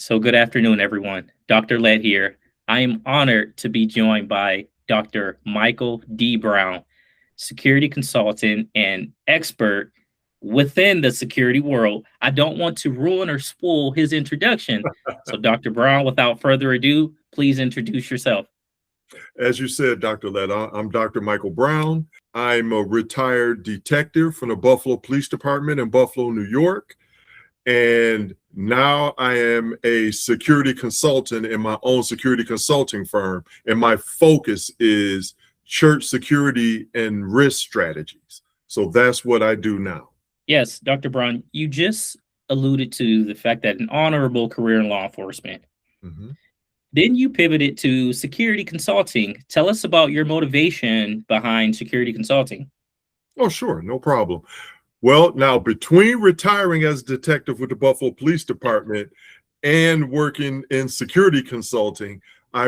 So, good afternoon, everyone. Dr. Lett here. I am honored to be joined by Dr. Michael D. Brown, security consultant and expert within the security world. I don't want to ruin or spoil his introduction. So, Dr. Brown, without further ado, please introduce yourself. As you said, Dr. Lett, I'm Dr. Michael Brown. I'm a retired detective from the Buffalo Police Department in Buffalo, New York. And now I am a security consultant in my own security consulting firm. And my focus is church security and risk strategies. So that's what I do now. Yes, Dr. Brown, you just alluded to the fact that an honorable career in law enforcement. Mhm. Then you pivoted to security consulting. Tell us about your motivation behind security consulting. Oh, sure, no problem. Well, now between retiring as a detective with the Buffalo Police Department and working in security consulting, I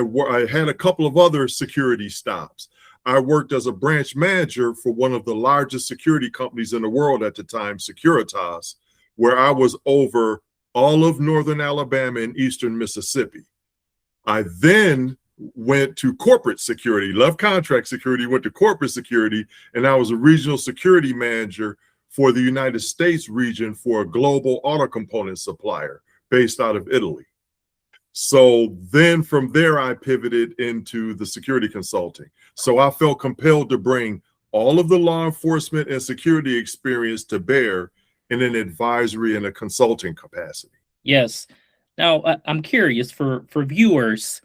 had a couple of other security stops. I worked as a branch manager for one of the largest security companies in the world at the time, Securitas, where I was over all of northern Alabama and eastern Mississippi. I then went to corporate security, left contract security, went to corporate security, and I was a regional security manager for the United States region for a global auto component supplier based out of Italy. So then from there, I pivoted into the security consulting. So I felt compelled to bring all of the law enforcement and security experience to bear in an advisory and a consulting capacity. Yes. Now, I'm curious for viewers,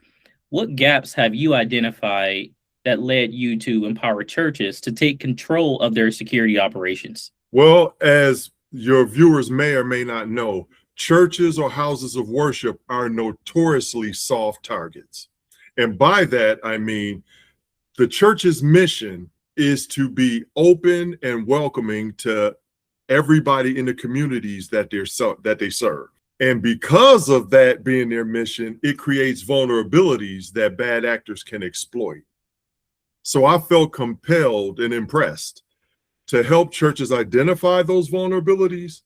what gaps have you identified that led you to empower churches to take control of their security operations? Well, as your viewers may or may not know, churches or houses of worship are notoriously soft targets. And by that, I mean the church's mission is to be open and welcoming to everybody in the communities that they serve. And because of that being their mission, it creates vulnerabilities that bad actors can exploit. So I felt compelled and impressed to help churches identify those vulnerabilities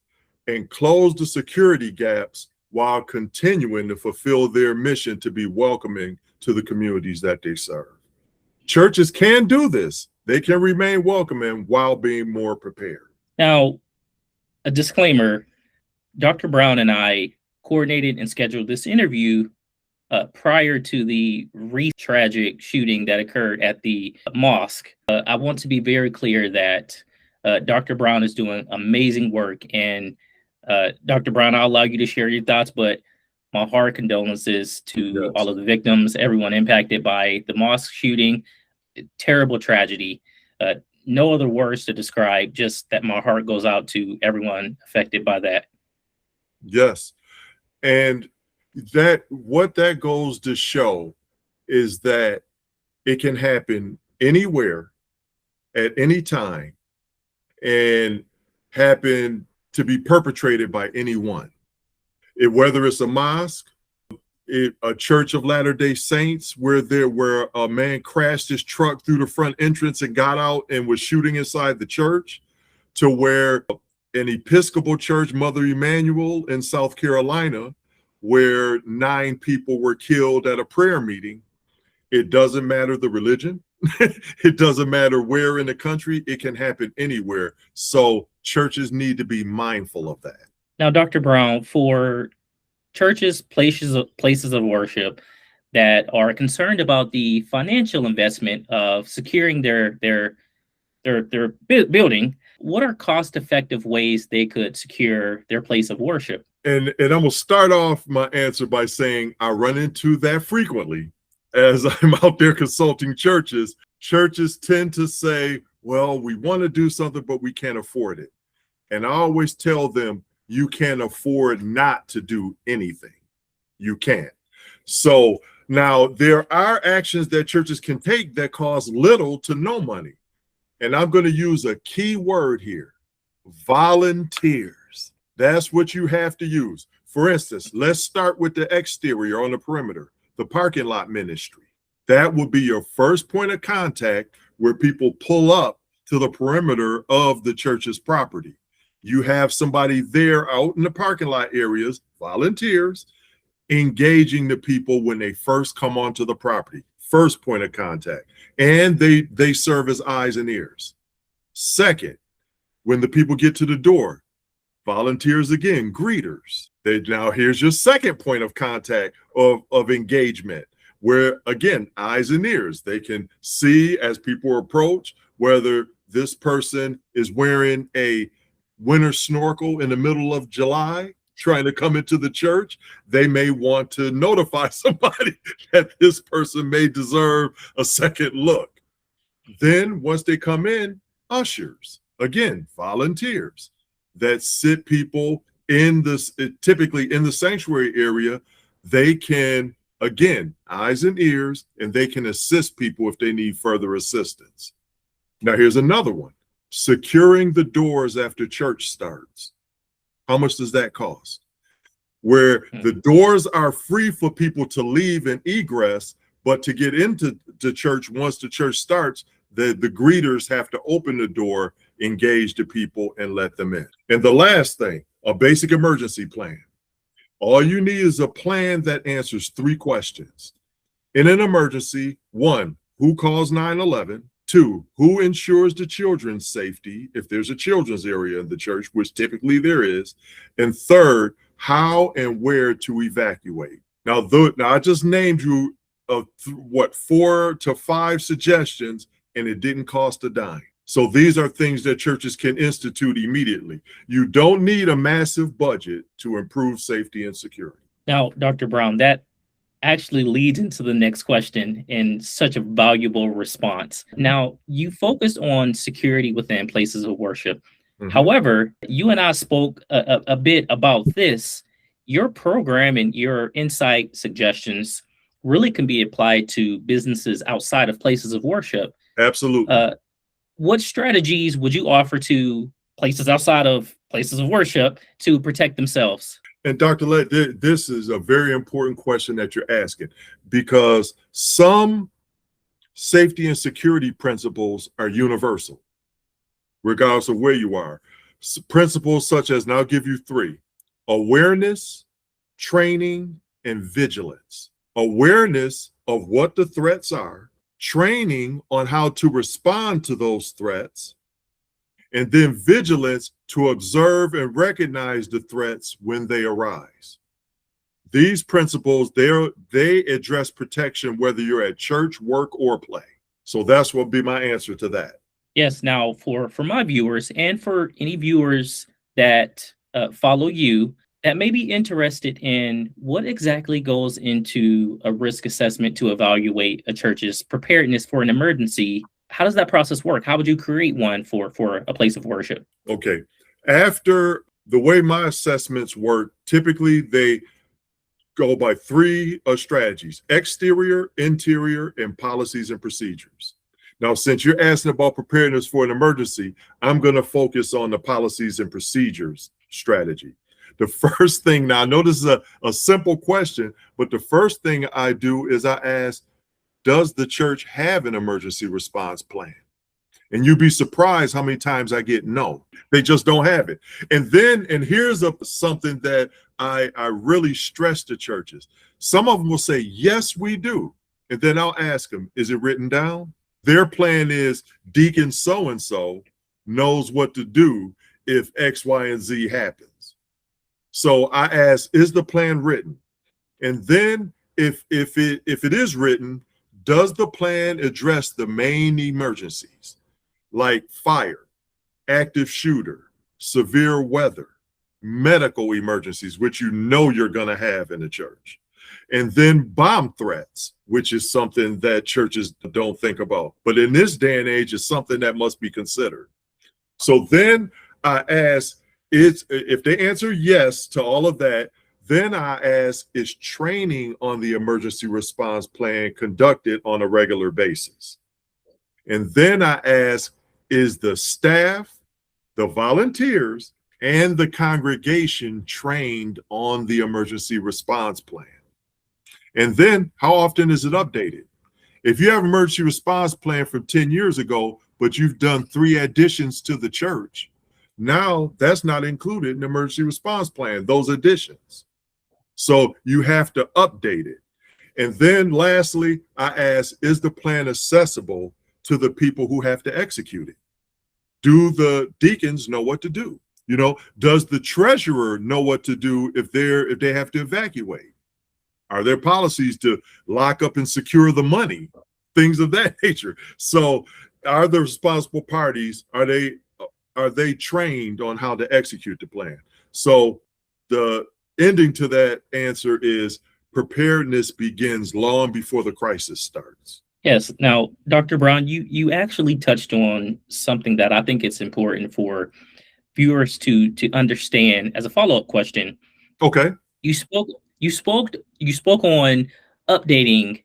and close the security gaps while continuing to fulfill their mission to be welcoming to the communities that they serve. Churches can do this. They can remain welcoming while being more prepared. Now, a disclaimer, Dr. Brown and I coordinated and scheduled this interview prior to the tragic shooting that occurred at the mosque. I want to be very clear that Dr. Brown is doing amazing work. And Dr. Brown, I'll allow you to share your thoughts, but my heart condolences to all of the victims, everyone impacted by the mosque shooting. Terrible tragedy. No other words to describe, just that my heart goes out to everyone affected by that. Yes. And what that goes to show is that it can happen anywhere at any time and happen to be perpetrated by anyone. Whether it's a mosque, a church of Latter-day Saints where a man crashed his truck through the front entrance and got out and was shooting inside the church, to where an Episcopal church, Mother Emanuel in South Carolina, where 9 people were killed at a prayer meeting. It doesn't matter the religion. It doesn't matter where in the country. It can happen anywhere. So churches need to be mindful of that. Now, Dr. Brown, for churches, places of worship that are concerned about the financial investment of securing their building, what are cost-effective ways they could secure their place of worship? And I'm going to start off my answer by saying I run into that frequently as I'm out there consulting churches. Churches tend to say, well, we want to do something, but we can't afford it. And I always tell them, you can't afford not to do anything. You can't. So now there are actions that churches can take that cost little to no money. And I'm going to use a key word here: volunteers. That's what you have to use. For instance, let's start with the exterior on the perimeter, the parking lot ministry. That will be your first point of contact where people pull up to the perimeter of the church's property. You have somebody there out in the parking lot areas, volunteers, engaging the people when they first come onto the property, first point of contact, and they serve as eyes and ears. Second, when the people get to the door, volunteers again, greeters. Now here's your second point of contact of engagement, where again, eyes and ears. They can see as people approach whether this person is wearing a winter snorkel in the middle of July trying to come into the church. They may want to notify somebody that this person may deserve a second look. Then once they come in, ushers, again, volunteers that sit people in this, typically in the sanctuary area. They can, again, eyes and ears, and they can assist people if they need further assistance. Now here's another one: securing the doors after church starts. How much does that cost? Where the doors are free for people to leave and egress, but to get into the church once the church starts, the greeters have to open the door, engage the people, and let them in. And the last thing, a basic emergency plan. All you need is a plan that answers 3 questions. In an emergency, 1, who calls 911? 2, who ensures the children's safety if there's a children's area in the church, which typically there is. And 3rd, how and where to evacuate. Now I just named you 4 to 5 suggestions, and it didn't cost a dime. So these are things that churches can institute immediately. You don't need a massive budget to improve safety and security. Now, Dr. Brown, that actually leads into the next question in such a valuable response. Now, you focused on security within places of worship. However, you and I spoke a bit about this. Your program and your insight suggestions really can be applied to businesses outside of places of worship. Absolutely. What strategies would you offer to places outside of places of worship to protect themselves? And Dr. Lett, this is a very important question that you're asking, because some safety and security principles are universal, regardless of where you are. Principles such as, and I'll give you 3: awareness, training, and vigilance. Awareness of what the threats are, training on how to respond to those threats, and then vigilance to observe and recognize the threats when they arise. These principles, they address protection whether you're at church, work, or play. So that's what would be my answer to that. Yes. Now, for my viewers and for any viewers that follow you that may be interested in what exactly goes into a risk assessment to evaluate a church's preparedness for an emergency, how does that process work? How would you create one for a place of worship? Okay. After the way my assessments work, typically they go by 3 strategies: exterior, interior, and policies and procedures. Now, since you're asking about preparedness for an emergency, I'm going to focus on the policies and procedures strategy. The first thing, now I know this is a simple question, but the first thing I do is I ask, does the church have an emergency response plan? And you'd be surprised how many times I get no. They just don't have it. And here's something that I really stress to churches. Some of them will say, yes, we do. And then I'll ask them, is it written down? Their plan is Deacon so-and-so knows what to do if X, Y, and Z happens. So I ask, is the plan written? And then if it is written, does the plan address the main emergencies like fire, active shooter, severe weather, medical emergencies, which you know you're going to have in a church, and then bomb threats, which is something that churches don't think about. But in this day and age, it's something that must be considered. So then I ask, if they answer yes to all of that, then I ask, is training on the emergency response plan conducted on a regular basis? And then I ask, is the staff, the volunteers, and the congregation trained on the emergency response plan? And then how often is it updated? If you have an emergency response plan from 10 years ago, but you've done 3 additions to the church, now that's not included in the emergency response plan, those additions. So you have to update it. And then lastly, I ask, is the plan accessible to the people who have to execute it? Do the deacons know what to do? You know, does the treasurer know what to do if they have to evacuate? Are there policies to lock up and secure the money? Things of that nature. So are the responsible parties, are they trained on how to execute the plan? So the ending to that answer is preparedness begins long before the crisis starts. Yes. Now, Dr. Brown, you actually touched on something that I think it's important for viewers to understand as a follow-up question. Okay. You spoke you spoke on updating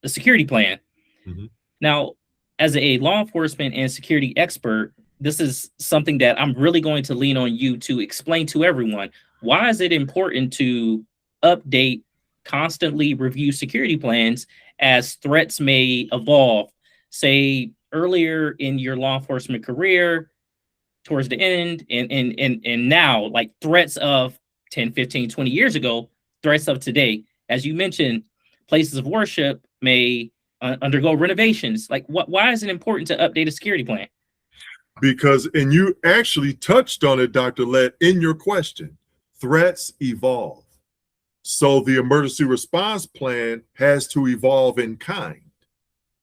the security plan. Mhm. Now, as a law enforcement and security expert, this is something that I'm really going to lean on you to explain to everyone. Why is it important to update, constantly review security plans as threats may evolve? Say earlier in your law enforcement career, towards the end, and now, like threats of 10, 15, 20 years ago, threats of today. As you mentioned, places of worship may undergo renovations. Like, why is it important to update a security plan? Because, and you actually touched on it, Dr. Lett, in your question, threats evolve. So the emergency response plan has to evolve in kind.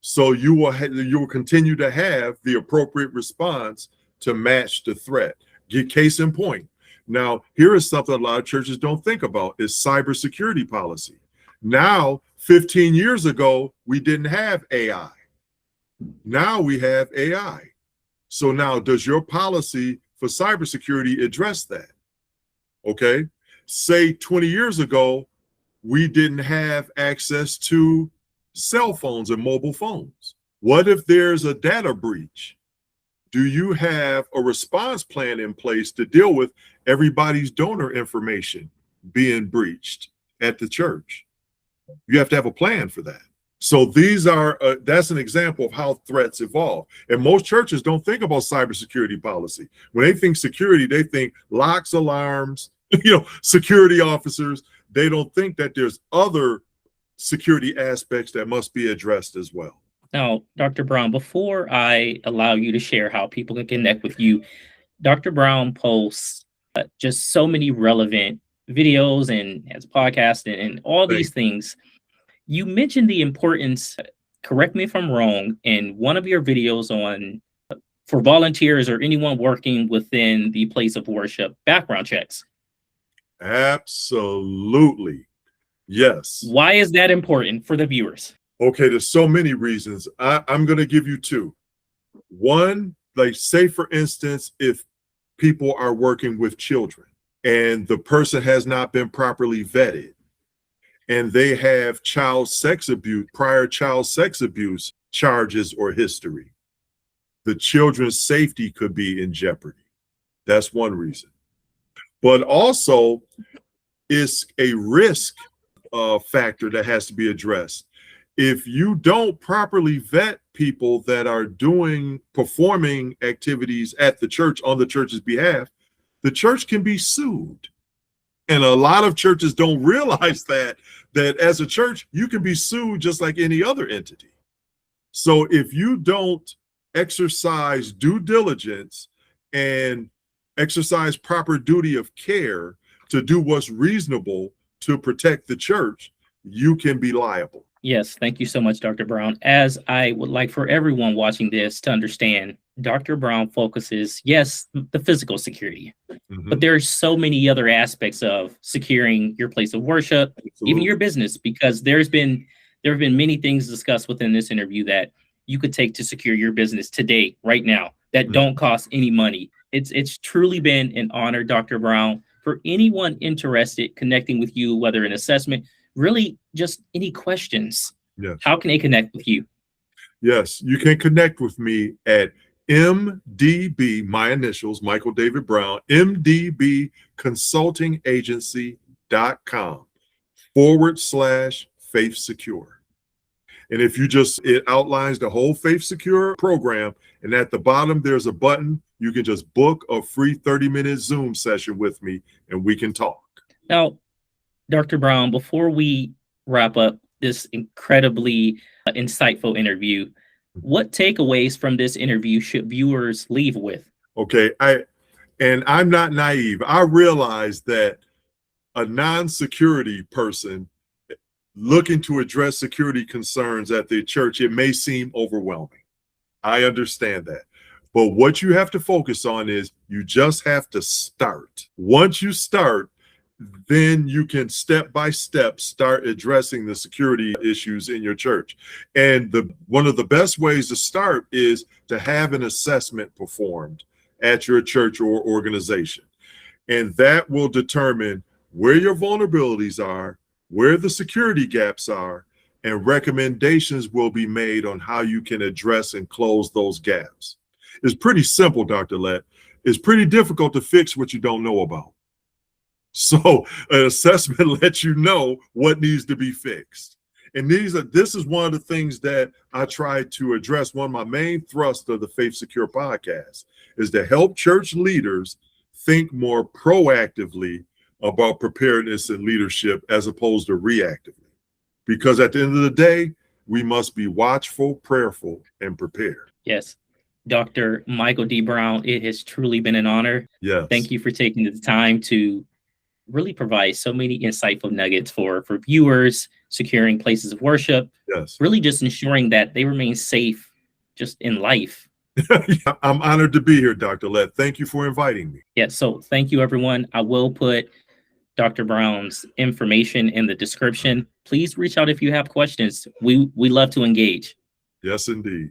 So you will continue to have the appropriate response to match the threat. Get case in point. Now, here is something a lot of churches don't think about is cybersecurity policy. Now, 15 years ago, we didn't have AI. Now we have AI. So now, does your policy for cybersecurity address that? Okay. Say 20 years ago, we didn't have access to cell phones and mobile phones. What if there's a data breach? Do you have a response plan in place to deal with everybody's donor information being breached at the church? You have to have a plan for that. So these are, that's an example of how threats evolve. And most churches don't think about cybersecurity policy. When they think security, they think locks, alarms, security officers. They don't think that there's other security aspects that must be addressed as well. Now, Dr. Brown, before I allow you to share how people can connect with you, Dr. Brown posts just so many relevant videos and has podcasts and all these things. You mentioned the importance, correct me if I'm wrong, in one of your videos on for volunteers or anyone working within the place of worship, background checks. Absolutely. Yes. Why is that important for the viewers? Okay, there's so many reasons. I'm going to give you two. One, like say for instance, if people are working with children and the person has not been properly vetted and they have prior child sex abuse charges or history, the children's safety could be in jeopardy. That's one reason. But also, it's a risk factor that has to be addressed. If you don't properly vet people that are performing activities at the church on the church's behalf, the church can be sued. And a lot of churches don't realize that as a church, you can be sued just like any other entity. So if you don't exercise due diligence and exercise proper duty of care to do what's reasonable to protect the church, you can be liable. Yes, thank you so much, Dr. Brown. As I would like for everyone watching this to understand, Dr. Brown focuses, yes, the physical security, but there are so many other aspects of securing your place of worship, even your business, because there have been many things discussed within this interview that you could take to secure your business today, right now, that don't cost any money. It's truly been an honor, Dr. Brown. For anyone interested connecting with you, whether an assessment, really just any questions, yes, how can they connect with you? Yes, you can connect with me at MDB, my initials, Michael David Brown, mdbconsultingagency.com/Faith Secure. And if it outlines the whole Faith Secure program, and at the bottom there's a button, you can just book a free 30-minute Zoom session with me and we can talk. Now, Dr. Brown, before we wrap up this incredibly insightful interview, what takeaways from this interview should viewers leave with? Okay, I'm not naive. I realize that a non-security person looking to address security concerns at the church, it may seem overwhelming. I understand that. But what you have to focus on is you just have to start. Once you start, then you can step by step start addressing the security issues in your church. And one of the best ways to start is to have an assessment performed at your church or organization. And that will determine where your vulnerabilities are, where the security gaps are, and recommendations will be made on how you can address and close those gaps. It's pretty simple, Dr. Lett. It's pretty difficult to fix what you don't know about. So an assessment lets you know what needs to be fixed. And this is one of the things that I try to address. One of my main thrusts of the Faith Secure podcast is to help church leaders think more proactively about preparedness and leadership as opposed to reactively. Because at the end of the day, we must be watchful, prayerful, and prepared. Yes. Dr. Michael D. Brown, it has truly been an honor. Yes. Thank you for taking the time to really provide so many insightful nuggets for viewers, securing places of worship, Yes. really just ensuring that they remain safe just in life. Yeah, I'm honored to be here, Dr. Lett. Thank you for inviting me. Yeah, so thank you, everyone. I will put Dr. Brown's information in the description. Please reach out if you have questions. We love to engage. Yes, indeed.